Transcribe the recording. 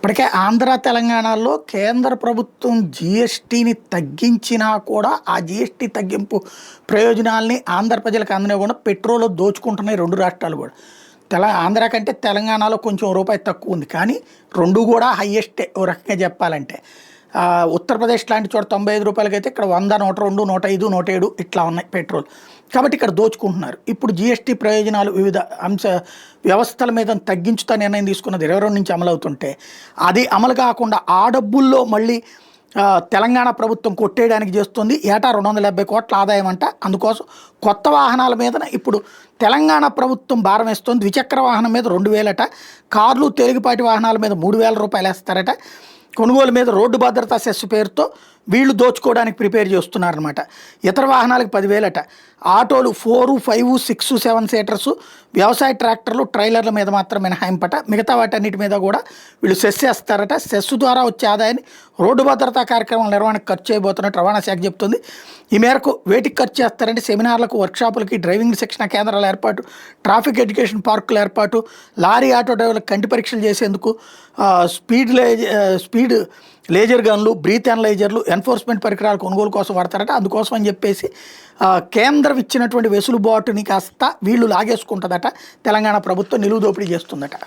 ఇప్పటికే ఆంధ్ర తెలంగాణలో కేంద్ర ప్రభుత్వం జీఎస్టీని తగ్గించినా కూడా ఆ జీఎస్టీ తగ్గింపు ప్రయోజనాల్ని ఆంధ్ర ప్రజలకు అందనివ్వకుండా పెట్రోల్ దోచుకుంటున్నాయి రెండు రాష్ట్రాలు కూడా. ఆంధ్ర కంటే తెలంగాణలో కొంచెం రూపాయి తక్కువ ఉంది, కానీ రెండు కూడా హయ్యెస్టే ఓ రకంగా చెప్పాలంటే. ఉత్తరప్రదేశ్ లాంటి చోట 95 రూపాయలకైతే ఇక్కడ 100, 102, 105, 107 ఇట్లా ఉన్నాయి పెట్రోల్. కాబట్టి ఇక్కడ దోచుకుంటున్నారు. ఇప్పుడు జీఎస్టీ ప్రయోజనాలు వివిధ వ్యవస్థల మీద తగ్గించుతా నిర్ణయం తీసుకున్నది 22 నుంచి అమలు అవుతుంటే, అది అమలు కాకుండా ఆ డబ్బుల్లో మళ్ళీ తెలంగాణ ప్రభుత్వం కొట్టేయడానికి చేస్తుంది. ఏటా 270 కోట్ల ఆదాయం అంట. అందుకోసం కొత్త వాహనాల మీద ఇప్పుడు తెలంగాణ ప్రభుత్వం భారం వేస్తుంది. ద్విచక్ర వాహనం మీద 2000 అట, కార్లు తేలికపాటి వాహనాల మీద 3000 రూపాయలు వేస్తారట. కొనుగోలు మీద రోడ్డు భద్రతా సెస్ పేరుతో వీళ్ళు దోచుకోవడానికి ప్రిపేర్ చేస్తున్నారనమాట. ఇతర వాహనాలకు 10,000 అట. ఆటోలు 4, 5, 6, 7 సీటర్సు, వ్యవసాయ ట్రాక్టర్లు, ట్రైలర్ల మీద మాత్రం మినహాయింపట. మిగతా వాటన్నిటి మీద కూడా వీళ్ళు సెస్ వేస్తారట. సెస్ ద్వారా వచ్చే ఆదాయాన్ని రోడ్డు భద్రతా కార్యక్రమాల నిర్వహణకు ఖర్చు చేయబోతున్నట్టు రవాణా శాఖ చెప్తుంది. ఈ మేరకు వేటికి ఖర్చు చేస్తారంటే సెమినార్లకు, వర్క్షాపులకి, డ్రైవింగ్ శిక్షణ కేంద్రాల ఏర్పాటు, ట్రాఫిక్ ఎడ్యుకేషన్ పార్కుల ఏర్పాటు, లారీ ఆటో డ్రైవర్లకు కంటి పరీక్షలు చేసేందుకు, స్పీడ్ లేజర్ గన్లు, బ్రీత్ అనలైజర్లు, ఎన్ఫోర్స్మెంట్ పరికరాల కొనుగోలు కోసం వాడతారట. అందుకోసం అని చెప్పేసి కేంద్రం ఇచ్చినటువంటి వెసులుబాటుని కాస్త వీళ్ళు లాగేసుకుంటుందట. తెలంగాణ ప్రభుత్వం నిలువు దోపిడీ చేస్తుందట.